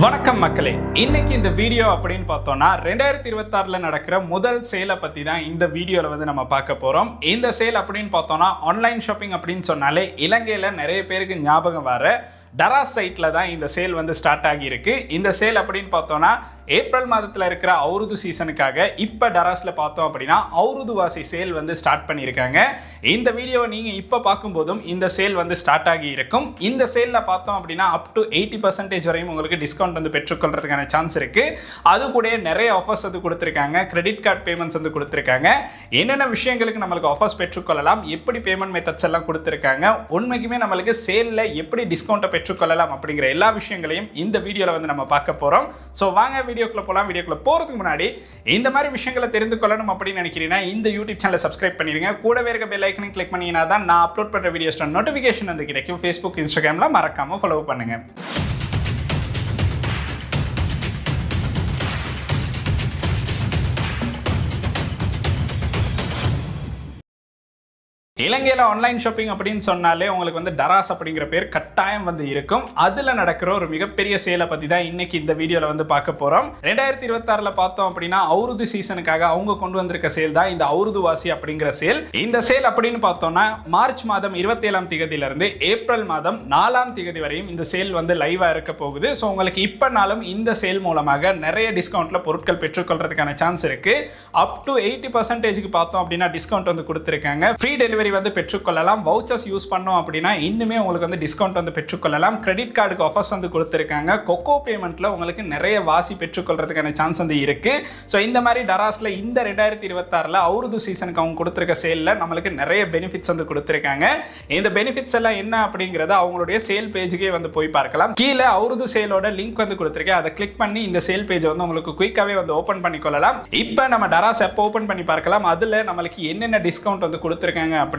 வணக்கம் மக்களே, இன்னைக்கு இந்த வீடியோ அப்படின்னு பார்த்தோம்னா 2026ல நடக்கிற முதல் சேலை பத்தி தான் இந்த வீடியோல வந்து நம்ம பார்க்க போறோம். இந்த சேல் அப்படின்னு பார்த்தோம்னா ஆன்லைன் ஷாப்பிங் அப்படின்னு சொன்னாலே இலங்கையில நிறைய பேருக்கு ஞாபகம் வர டராஸ் சைட்ல தான் இந்த சேல் வந்து ஸ்டார்ட் ஆகியிருக்கு. இந்த சேல் அப்படின்னு பார்த்தோம்னா ஏப்ரல் மாதத்தில் இருக்கிற அவுருது சீசனுக்காக இப்போ டராஸில் பார்த்தோம் அப்படின்னா அவுருது வாசி சேல் வந்து ஸ்டார்ட் பண்ணியிருக்காங்க. இந்த வீடியோவை நீங்கள் இப்போ பார்க்கும்போதும் இந்த சேல் வந்து ஸ்டார்ட் ஆகி இருக்கும். இந்த சேலில் பார்த்தோம் அப்படின்னா அப் டு 80% வரையும் உங்களுக்கு டிஸ்கவுண்ட் வந்து பெற்றுக்கொள்றதுக்கான சான்ஸ் இருக்குது. அது கூட நிறைய ஆஃபர்ஸ் வந்து கொடுத்துருக்காங்க. கிரெடிட் கார்டு பேமெண்ட்ஸ் வந்து கொடுத்துருக்காங்க. என்னென்ன விஷயங்களுக்கு நம்மளுக்கு ஆஃபர்ஸ் பெற்றுக்கொள்ளலாம், எப்படி பேமெண்ட் மெத்தட்ஸ் எல்லாம் கொடுத்துருக்காங்க, உண்மைக்குமே நம்மளுக்கு சேலில் எப்படி டிஸ்கவுண்ட்டை பெற்றுக்கொள்ளலாம் அப்படிங்கிற எல்லா விஷயங்களையும் இந்த வீடியோவில் வந்து நம்ம பார்க்க போகிறோம். ஸோ வாங்க வீடியோக்குள்ள போலாம். வீடியோக்குள்ள போறதுக்கு முன்னாடி இந்த மாதிரி விஷயங்களை தெரிந்து கொள்ளணும் அப்படின்னு நினைக்கிறீங்கன்னா இந்த யூடியூப் சேனலை சப்ஸ்கிரைப் பண்ணிருங்க. கூடவே இருக்க பெல் ஐக்கனையும் கிளிக் பண்ணீங்கன்னா தான் நான் அப்லோட் பண்ற வீடியோஸ்ட நோட்டிஃபிகேஷன் வந்து கிடைக்கும். ஃபேஸ்புக், இன்ஸ்டாகிராம்ல மறக்காம ஃபாலோ பண்ணுங்க. இலங்கையில் ஆன்லைன் ஷாப்பிங் அப்படின்னு சொன்னாலே உங்களுக்கு வந்து டராஸ் அப்படிங்கிற பேர் கட்டாயம் வந்து இருக்கும். அதில் நடக்கிற ஒரு மிகப்பெரிய சேலை பற்றி தான் இன்னைக்கு இந்த வீடியோவில் வந்து பார்க்க போகிறோம். 2026ல் பார்த்தோம் அப்படின்னா அவுருது சீசனுக்காக அவங்க கொண்டு வந்திருக்க சேல் தான் இந்த அவுருது வாசி அப்படிங்கிற சேல். இந்த சேல் அப்படின்னு பார்த்தோம்னா மார்ச் மாதம் 27ஆம் தேதியிலிருந்து ஏப்ரல் மாதம் 4ஆம் தேதி வரையும் இந்த சேல் வந்து லைவாக இருக்க போகுது. ஸோ உங்களுக்கு இப்போனாலும் இந்த சேல் மூலமாக நிறைய டிஸ்கவுண்ட்ல பொருட்கள் பெற்றுக்கொள்றதுக்கான சான்ஸ் இருக்கு. அப் டு 80% பார்த்தோம் அப்படின்னா டிஸ்கவுண்ட் வந்து கொடுத்துருக்காங்க. ஃப்ரீ டெலிவரி வந்து பெற்றுக்கொள்ளலாம். வவுச்சர்ஸ் யூஸ் பண்ணோம் அப்படின்னா இன்னுமே உங்களுக்கு வந்து டிஸ்கவுண்ட் வந்து பெற்றுக்கொள்ளலாம். கிரெடிட் கார்டுக்கு ஆஃபர்ஸ் வந்து கொடுத்துருக்காங்க. கொக்கோ பேமெண்ட்ல உங்களுக்கு நிறைய வாசி பெற்றுக்கொள்றதுக்கான சான்ஸ் வந்து இருக்கு. ஸோ இந்த மாதிரி டராஸ்ல இந்த 2026ல அவுருது சீசனுக்கு அவங்க கொடுத்துருக்க சேல்ல நம்மளுக்கு நிறைய பெனிஃபிட்ஸ் வந்து கொடுத்துருக்காங்க. இந்த பெனிஃபிட்ஸ் எல்லாம் என்ன அப்படிங்கறத அவங்களுடைய சேல் பேஜுக்கே வந்து போய் பார்க்கலாம். கீழே அவுருது சேலோட லிங்க் வந்து கொடுத்துருக்கேன். அதை கிளிக் பண்ணி இந்த சேல் பேஜ் வந்து உங்களுக்கு குயிக்காவே வந்து ஓபன் பண்ணி கொள்ளலாம். இப்போ நம்ம டராஸ் எப்போ ஓபன் பண்ணி பார்க்கலாம், அதுல நம்மளுக்கு என்னென்ன டிஸ்கவுண்ட் வந்து கொடுத்துருக்காங்க அப்படின்னு.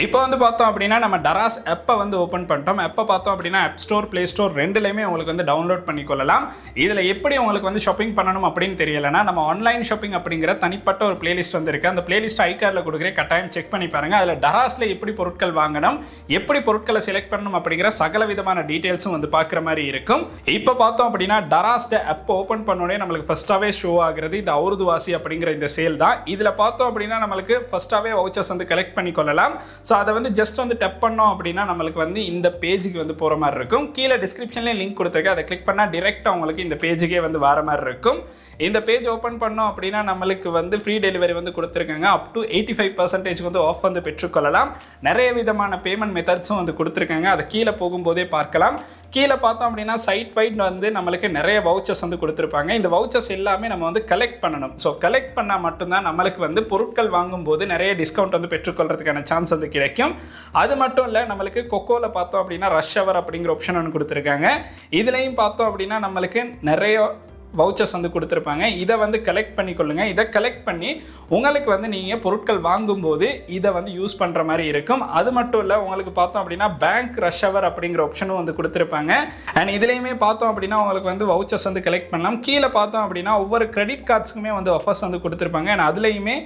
இப்போ வந்து பார்த்தோம் அப்படின்னா நம்ம டராஸ் ஆப்பை வந்து ஓப்பன் பண்ணிட்டோம். ஆப்பை பார்த்தோம் அப்படின்னா ஆப் ஸ்டோர், பிளே ஸ்டோர் ரெண்டுலையுமே உங்களுக்கு வந்து டவுன்லோட் பண்ணிக்கொள்ளலாம். இதில் எப்படி உங்களுக்கு வந்து ஷாப்பிங் பண்ணணும் அப்படின்னு தெரியலைன்னா நம்ம ஆன்லைன் ஷாப்பிங் அப்படிங்கிற தனிப்பட்ட ஒரு பிளேலிஸ்ட் வந்து இருக்குது. அந்த பிளேலிஸ்ட் ஐகார்டில் கொடுக்குறேன், கட்டாயம் செக் பண்ணி பாருங்க. அதில் டராஸில் எப்படி பொருட்கள் வாங்கணும், எப்படி பொருட்களை செலக்ட் பண்ணணும் அப்படிங்கிற சகல விதமான டீட்டெயில்ஸும் வந்து பார்க்குற மாதிரி இருக்கும். இப்போ பார்த்தோம் அப்படின்னா டராஸ்ட ஆப் ஓப்பன் பண்ணோடனே நம்மளுக்கு ஃபர்ஸ்டாகவே ஷோ ஆகுறது இந்த அவுருது வாசி அப்படிங்கிற இந்த சேல் தான். இதில் பார்த்தோம் அப்படின்னா நம்மளுக்கு ஃபர்ஸ்டாகவே வவுச்சர்ஸ் வந்து கலெக்ட் பண்ணி கொள்ளலாம். ஸோ அதை வந்து ஜஸ்ட் வந்து டப் பண்ணோம் அப்படின்னா நம்மளுக்கு வந்து இந்த பேஜுக்கு வந்து போகிற மாதிரி இருக்கும். கீழே டிஸ்கிரிப்ஷன்லேயே லிங்க் கொடுத்துருக்கேன். அதை கிளிக் பண்ணால் டிரெக்டாக உங்களுக்கு இந்த பேஜுக்கே வந்து வர மாதிரி இருக்கும். இந்த பேஜ் ஓப்பன் பண்ணோம் அப்படின்னா நம்மளுக்கு வந்து ஃப்ரீ டெலிவரி வந்து கொடுத்துருக்காங்க. அப் டு 85% வந்து ஆஃப் வந்து பெற்றுக்கொள்ளலாம். நிறைய விதமான பேமெண்ட் மெத்தட்ஸும் வந்து கொடுத்துருக்காங்க. அதை கீழே போகும்போதே பார்க்கலாம். கீழே பார்த்தோம் அப்படின்னா சைட் வைட் வந்து நம்மளுக்கு நிறைய வவுச்சர்ஸ் வந்து கொடுத்துருப்பாங்க. இந்த வவுச்சர்ஸ் எல்லாமே நம்ம வந்து கலெக்ட் பண்ணணும். ஸோ கலெக்ட் பண்ணால் மட்டும்தான் நம்மளுக்கு வந்து பொருட்கள் வாங்கும்போது நிறைய டிஸ்கவுண்ட் வந்து பெற்றுக்கொள்றதுக்கான சான்ஸ் வந்து கிடைக்கும். அது மட்டும் இல்லை, நம்மளுக்கு கொக்கோவில் பார்த்தோம் அப்படின்னா ரஷ் அவர் அப்படிங்கிற ஆப்ஷன் ஒன்று கொடுத்துருக்காங்க. இதுலையும் பார்த்தோம் அப்படின்னா நம்மளுக்கு நிறைய வவுச்சர்ஸ் வந்து கொடுத்துருப்பாங்க. இதை வந்து கலெக்ட் பண்ணிக்கொள்ளுங்க. இதை கலெக்ட் பண்ணி உங்களுக்கு வந்து நீங்கள் பொருட்கள் வாங்கும்போது இதை வந்து யூஸ் பண்ணுற மாதிரி இருக்கும். அது மட்டும் இல்லை, உங்களுக்கு பார்த்தோம் அப்படின்னா பேங்க் ரஷ் அவர் அப்படிங்கிற ஆப்ஷனும் வந்து கொடுத்துருப்பாங்க. அண்ட் இதுலேயுமே பார்த்தோம் அப்படின்னா உங்களுக்கு வந்து வவுச்சர்ஸ் வந்து கலெக்ட் பண்ணலாம். கீழே பார்த்தோம் அப்படின்னா ஒவ்வொரு கிரெடிட் கார்ட்ஸுக்குமே வந்து ஆஃபர்ஸ் வந்து கொடுத்துருப்பாங்க. அண்ட் அதுலேயுமே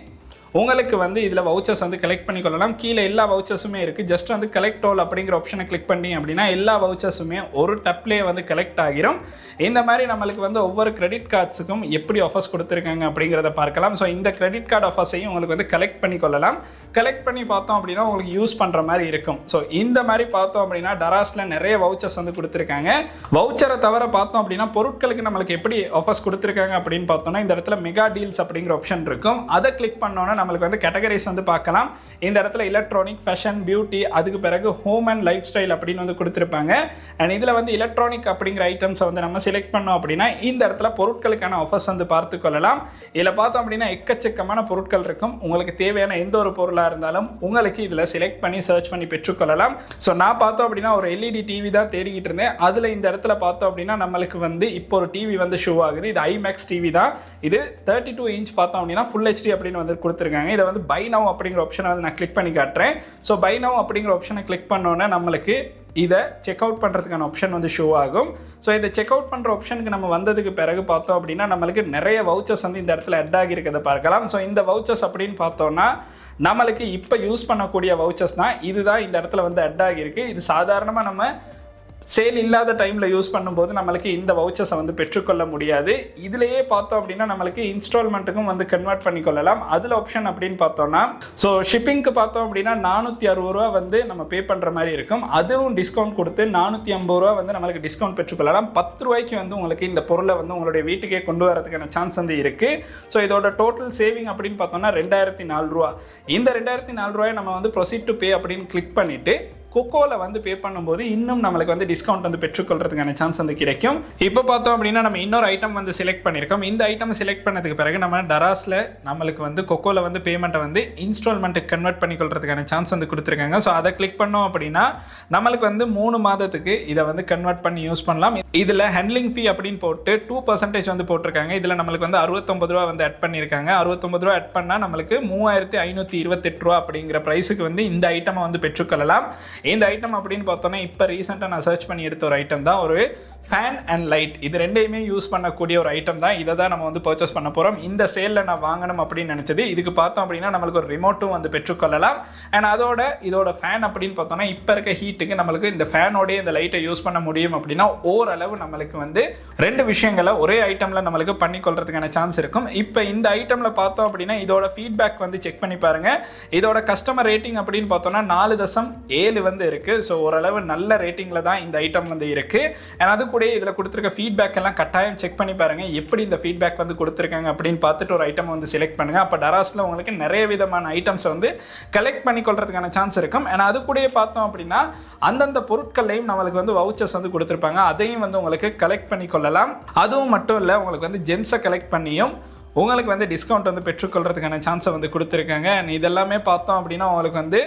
உங்களுக்கு வந்து இதில் வவுச்சர்ஸ் வந்து கலெக்ட் பண்ணிக்கொள்ளலாம். கீழே எல்லா வவுச்சர்ஸுமே இருக்குது. ஜஸ்ட் வந்து கலெக்ட் ஆல் அப்படிங்கிற ஆப்ஷனை கிளிக் பண்ணி அப்படின்னா எல்லா வவுச்சர்ஸுமே ஒரு டப்லேயே வந்து கலெக்ட் ஆகிரும். இந்த மாதிரி நம்மளுக்கு வந்து ஒவ்வொரு கிரெடிட் கார்ட்ஸுக்கும் எப்படி ஆஃபர்ஸ் கொடுத்துருக்காங்க அப்படிங்கிறத பார்க்கலாம். ஸோ இந்த கிரெடிட் கார்டு ஆஃபர்ஸையும் உங்களுக்கு வந்து கலெக்ட் பண்ணிக்கொள்ளலாம். கலெக்ட் பண்ணி பார்த்தோம் அப்படின்னா உங்களுக்கு யூஸ் பண்ணுற மாதிரி இருக்கும். ஸோ இந்த மாதிரி பார்த்தோம் அப்படின்னா டராஸில் நிறைய வவுச்சர்ஸ் வந்து கொடுத்துருக்காங்க. வவுச்சரை தவிர பார்த்தோம் அப்படின்னா பொருட்களுக்கு நம்மளுக்கு எப்படி ஆஃபர்ஸ் கொடுத்துருக்காங்க அப்படின்னு பார்த்தோம்னா இந்த இடத்துல மெகா டீல்ஸ் அப்படிங்கிற ஆப்ஷன் இருக்கும். அதை கிளிக் பண்ணோன்னா நம்மளுக்கு வந்து கேட்டகரிஸ் வந்து பார்க்கலாம். இந்த இடத்துல எலக்ட்ரானிக், ஃபேஷன், பியூட்டி, அதுக்கு பிறகு ஹோம் அண்ட் லைஃப் ஸ்டைல் அப்படின்னு வந்து கொடுத்துருப்பாங்க. அண்ட் இதில் வந்து எலக்ட்ரானிக் அப்படிங்கிற ஐட்டம்ஸை வந்து நம்ம செலக்ட் பண்ணோம் அப்படின்னா இந்த இடத்துல பொருட்களுக்கான ஆஃபர்ஸ் வந்து பார்த்து கொள்ளலாம். இதில் பார்த்தோம் அப்படின்னா எக்கச்சக்கமான பொருட்கள் இருக்கும். உங்களுக்கு தேவையான எந்த ஒரு பொருளாக இருந்தாலும் உங்களுக்கு இதில் செலக்ட் பண்ணி சர்ச் பண்ணி பெற்றுக்கொள்ளலாம். ஸோ நான் பார்த்தோம் அப்படின்னா ஒரு எல்இடி டிவி தான் தேடிக்கிட்டு இருந்தேன். அதில் இந்த இடத்துல பார்த்தோம் அப்படின்னா நம்மளுக்கு வந்து இப்போ ஒரு டிவி வந்து ஷோ ஆகுது. இது ஐமேக்ஸ் டிவி தான். இது 32 இன்ச் பார்த்தோம் அப்படின்னா ஃபுல் ஹெச்டி அப்படின்னு வந்து கொடுத்துருக்காங்க. இதை வந்து பை நவ் அப்படிங்கிற ஆப்ஷனை வந்து நான் கிளிக் பண்ணி காட்டுறேன். ஸோ பை நவ் அப்படிங்கிற ஆப்ஷனை கிளிக் பண்ணோன்னே நம்மளுக்கு இதை செக் அவுட் பண்ணுறதுக்கான ஆப்ஷன் வந்து ஷோ ஆகும். ஸோ இந்த செக் அவுட் பண்ணுற ஆப்ஷனுக்கு நம்ம வந்ததுக்கு பிறகு பார்த்தோம் அப்படின்னா நம்மளுக்கு நிறைய வவுச்சர்ஸ் வந்து இந்த இடத்துல அட் ஆகியிருக்கிறத பார்க்கலாம். ஸோ இந்த வவுச்சர்ஸ் அப்படின்னு பார்த்தோம்னா நம்மளுக்கு இப்போ யூஸ் பண்ணக்கூடிய வவுச்சர்ஸ் தான். இதுதான் இந்த இடத்துல வந்து அட் ஆகியிருக்கு. இது சாதாரணமாக நம்ம சேல் இல்லாத டைமில் யூஸ் பண்ணும்போது நம்மளுக்கு இந்த வவுச்சர்ஸை வந்து பெற்றுக்கொள்ள முடியாது. இதுலேயே பார்த்தோம் அப்படின்னா நம்மளுக்கு இன்ஸ்டால்மெண்ட்டுக்கும் வந்து கன்வெர்ட் பண்ணிக்கொள்ளலாம். அதில் ஆப்ஷன் அப்படின்னு பார்த்தோம்னா ஸோ ஷிப்பிங்க்கு பார்த்தோம் அப்படின்னா 460 ரூபா வந்து நம்ம பே பண்ணுற மாதிரி இருக்கும். அதுவும் டிஸ்கவுண்ட் கொடுத்து 450 ரூபா வந்து நம்மளுக்கு டிஸ்கவுண்ட் பெற்றுக்கொள்ளலாம். 10 ரூபாய்க்கு வந்து உங்களுக்கு இந்த பொருளை வந்து உங்களுடைய வீட்டுக்கே கொண்டு வரதுக்கான சான்ஸ் வந்து இருக்குது. ஸோ இதோட டோட்டல் சேவிங் அப்படின்னு பார்த்தோம்னா 2004 ரூபா. இந்த 2004 ரூபாயை நம்ம வந்து ப்ரொசீட் டு பே அப்படின்னு கிளிக் பண்ணிவிட்டு கொக்கோவில் வந்து பே பண்ணும்போது இன்னும் நம்மளுக்கு வந்து டிஸ்கவுண்ட் வந்து பெற்றுக்கொள்றதுக்கான சான்ஸ் வந்து கிடைக்கும். இப்போ பார்த்தோம் அப்படின்னா நம்ம இன்னொரு ஐட்டம் வந்து செலக்ட் பண்ணியிருக்கோம். இந்த ஐட்டம் செலக்ட் பண்ணதுக்கு பிறகு நம்ம டராஸில் நம்மளுக்கு வந்து கொக்கோவில் வந்து பேமெண்ட்டை வந்து இன்ஸ்டால்மெண்ட்டுக்கு கன்வெர்ட் பண்ணிக்கொள்றதுக்கான சான்ஸ் வந்து கொடுத்துருக்காங்க. ஸோ அதை கிளிக் பண்ணோம் அப்படின்னா நம்மளுக்கு வந்து 3 மாதத்துக்கு இதை வந்து கன்வெர்ட் பண்ணி யூஸ் பண்ணலாம். இதில் ஹேண்ட்லிங் ஃபீ அப்படின்னு போட்டு 2% வந்து போட்டிருக்காங்க. இதில் நம்மளுக்கு வந்து 69 ரூபா வந்து ஆட் பண்ணியிருக்காங்க. 69 ரூபா ஆட் பண்ணால் நம்மளுக்கு 3528 ரூபா அப்படிங்கிற ப்ரைஸுக்கு வந்து இந்த ஐட்டமை வந்து பெற்றுக்கொள்ளலாம். இந்த ஐட்டம் அப்படின்னு பார்த்தோன்னா இப்போ ரீசெண்டாக நான் சர்ச் பண்ணி எடுத்த ஒரு ஐட்டம் தான். ஒரு ஃபேன் அண்ட் லைட், இது ரெண்டையுமே யூஸ் பண்ணக்கூடிய ஒரு ஐட்டம் தான். இதை தான் நம்ம வந்து பர்ச்சேஸ் பண்ண போகிறோம். இந்த சேலில் நான் வாங்கணும் அப்படின்னு நினச்சது. இதுக்கு பார்த்தோம் அப்படின்னா நம்மளுக்கு ஒரு ரிமோட்டும் வந்து பெற்றுக்கொள்ளலாம். அண்ட் இதோட ஃபேன் அப்படின்னு பார்த்தோன்னா இப்போ இருக்க ஹீட்டுக்கு நம்மளுக்கு இந்த ஃபேனோடைய இந்த லைட்டை யூஸ் பண்ண முடியும் அப்படின்னா ஓரளவு நம்மளுக்கு வந்து 2 விஷயங்களை ஒரே ஐட்டமில் நம்மளுக்கு பண்ணிக்கொள்றதுக்கான சான்ஸ் இருக்கும். இப்போ இந்த ஐட்டமில் பார்த்தோம் அப்படின்னா இதோட ஃபீட்பேக் வந்து செக் பண்ணி பாருங்கள். இதோட கஸ்டமர் ரேட்டிங் அப்படின்னு பார்த்தோன்னா 4.7 வந்து இருக்குது. ஸோ ஓரளவு நல்ல ரேட்டிங்கில் தான் இந்த ஐட்டம் வந்து இருக்குது. அண்ட் அது கூட இதில் கொடுத்துருக்க ஃபீட்பேக் எல்லாம் கட்டாயம் செக் பண்ணி பாருங்கள். எப்படி இந்த ஃபீட்பேக் வந்து கொடுத்துருக்காங்க அப்படின்னு பார்த்துட்டு ஒரு ஐட்டம் வந்து செலக்ட் பண்ணுங்கள். அப்போ டராஸில் உங்களுக்கு நிறைய விதமான ஐட்டம்ஸை வந்து கலெக்ட் பண்ணிக்கொள்றதுக்கான சான்ஸ் இருக்கும். ஏன்னா அது கூட பார்த்தோம் அப்படின்னா அந்தந்த பொருட்களையும் நம்மளுக்கு வந்து வவுச்சர்ஸ் வந்து கொடுத்துருப்பாங்க. அதையும் வந்து உங்களுக்கு கலெக்ட் பண்ணிக்கொள்ளலாம். அதுவும் மட்டும் இல்லை, உங்களுக்கு வந்து ஜெம்ஸை கலெக்ட் பண்ணியும் உங்களுக்கு வந்து டிஸ்கவுண்ட் வந்து பெற்றுக்கொள்றதுக்கான சான்ஸை வந்து கொடுத்துருக்காங்க. இதெல்லாமே பார்த்தோம் அப்படின்னா உங்களுக்கு வந்து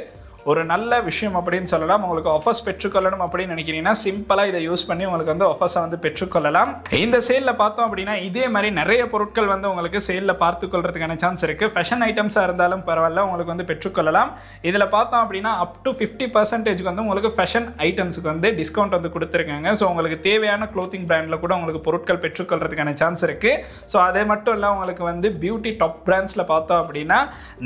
ஒரு நல்ல விஷயம் அப்படின்னு சொல்லலாம். உங்களுக்கு ஆஃபர்ஸ் பெற்றுக்கொள்ளணும் அப்படின்னு நினைக்கிறீங்கன்னா சிம்பிளாக இதை யூஸ் பண்ணி உங்களுக்கு வந்து ஆஃபர்ஸை வந்து பெற்றுக்கொள்ளலாம். இந்த சேலில் பார்த்தோம் அப்படின்னா இதே மாதிரி நிறைய பொருட்கள் வந்து உங்களுக்கு சேலில் பார்த்துக்கொள்றதுக்கான சான்ஸ் இருக்குது. ஃபேஷன் ஐட்டம்ஸாக இருந்தாலும் பரவாயில்ல, உங்களுக்கு வந்து பெற்றுக்கொள்ளலாம். இதில் பார்த்தோம் அப்படின்னா அப் டு 50% வந்து உங்களுக்கு ஃபேஷன் ஐட்டம்ஸுக்கு வந்து டிஸ்கவுண்ட் வந்து கொடுத்துருக்காங்க. ஸோ உங்களுக்கு தேவையான க்ளோத்திங் பிராண்டில் கூட உங்களுக்கு பொருட்கள் பெற்றுக்கொள்றதுக்கான சான்ஸ் இருக்குது. ஸோ அதே மட்டும் இல்லை, உங்களுக்கு வந்து பியூட்டி டாப் பிராண்ட்ஸில் பார்த்தோம் அப்படின்னா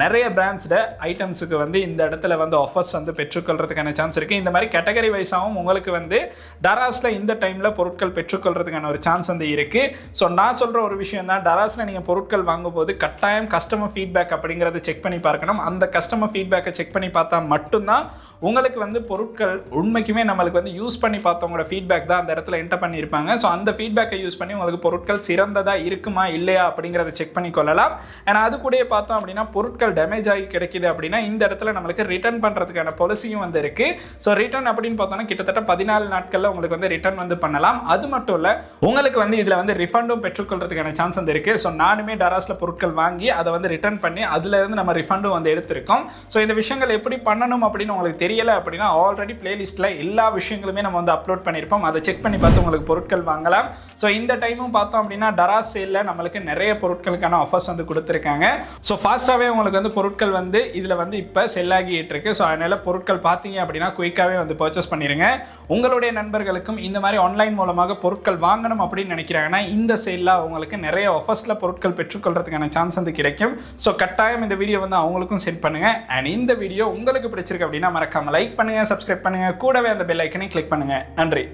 நிறைய பிராண்ட்ஸ்ட ஐட்டம்ஸுக்கு வந்து இந்த இடத்துல வந்து ஆஃபர்ஸ் வந்து பெற்றுக்கொள்றதுக்கான சான்ஸ் இருக்குது. இந்த மாதிரி கேட்டகரி வைஸாகவும் உங்களுக்கு வந்து டராஸில் இந்த டைமில் பொருட்கள் பெற்றுக்கொள்றதுக்கான ஒரு சான்ஸ் வந்து இருக்குது. ஸோ நான் சொல்கிற ஒரு விஷயம் தான், டராஸில் நீங்கள் பொருட்கள் வாங்கும்போது கட்டாயம் கஸ்டமர் ஃபீட்பேக் அப்படிங்கிறத செக் பண்ணி பார்க்கணும். அந்த கஸ்டமர் ஃபீட்பேக்கை செக் பண்ணி பார்த்தா மட்டும்தான் உங்களுக்கு வந்து பொருட்கள் உண்மைக்குமே நம்மளுக்கு வந்து யூஸ் பண்ணி பார்த்தவங்களோட ஃபீட்பேக் தான் அந்த இடத்துல என்டர் பண்ணியிருப்பாங்க. ஸோ அந்த ஃபீட்பேக்கை யூஸ் பண்ணி உங்களுக்கு பொருட்கள் சிறந்ததாக இருக்குமா இல்லையா அப்படிங்கிறத செக் பண்ணி கொள்ளலாம். ஏன்னா அது கூட பார்த்தோம் அப்படின்னா பொருட்கள் டேமேஜ் ஆகி கிடைக்குது அப்படின்னா இந்த இடத்துல நம்மளுக்கு ரிட்டர்ன் பண்ணுறதுக்கான பாலிசியும் வந்து இருக்குது. ஸோ ரிட்டர்ன் அப்படின்னு பார்த்தோன்னா கிட்டத்தட்ட 14 நாட்களில் உங்களுக்கு வந்து ரிட்டர்ன் வந்து பண்ணலாம். அது மட்டும் இல்லை, உங்களுக்கு வந்து இதில் வந்து ரிஃபண்டும் பெற்றுக்கொள்றதுக்கான சான்ஸ் வந்து இருக்குது. ஸோ நானுமே டராஸில் பொருட்கள் வாங்கி அதை வந்து ரிட்டர்ன் பண்ணி அதுலேருந்து நம்ம ரிஃபண்டும் வந்து எடுத்திருக்கோம். ஸோ இந்த விஷயங்கள் எப்படி பண்ணணும் அப்படின்னு உங்களுக்கு தெரியல அப்படின்னா ஆல்ரெடி பிளேலிஸ்ட்ல எல்லா விஷயங்களுமே நம்ம வந்து அப்லோட் பண்ணியிருப்போம். அதை செக் பண்ணி பார்த்து உங்களுக்கு பொருட்கள் வாங்கலாம். ஸோ இந்த டைமும் பார்த்தோம் அப்படின்னா டராஸ் சேலில் நம்மளுக்கு நிறைய பொருட்களுக்கான ஆஃபர்ஸ் வந்து கொடுத்துருக்காங்க. ஸோ ஃபாஸ்ட்டாகவே உங்களுக்கு வந்து பொருட்கள் வந்து இதில் வந்து இப்போ செல் ஆகிட்டு இருக்கு. ஸோ அதனால பொருட்கள் பார்த்தீங்க அப்படின்னா குயிக்காகவே வந்து பர்ச்சேஸ் பண்ணிடுங்க. உங்களுடைய நண்பர்களுக்கும் இந்த மாதிரி ஆன்லைன் மூலமாக பொருட்கள் வாங்கணும் அப்படின்னு நினைக்கிறாங்கன்னா இந்த சேலில் உங்களுக்கு நிறைய ஆஃபர்ஸில் பொருட்கள் பெற்றுக்கொள்றதுக்கான சான்ஸ் வந்து கிடைக்கும். ஸோ கட்டாயம் இந்த வீடியோ வந்து அவங்களுக்கும் சென்ட் பண்ணுங்க. அண்ட் இந்த வீடியோ உங்களுக்கு பிடிச்சிருக்கு அப்படின்னா மறக்காம லைக் பண்ணுங்க, சப்ஸ்கிரைப் பண்ணுங்க, கூடவே அந்த பெல் ஐக்கனை கிளிக் பண்ணுங்க. நன்றி.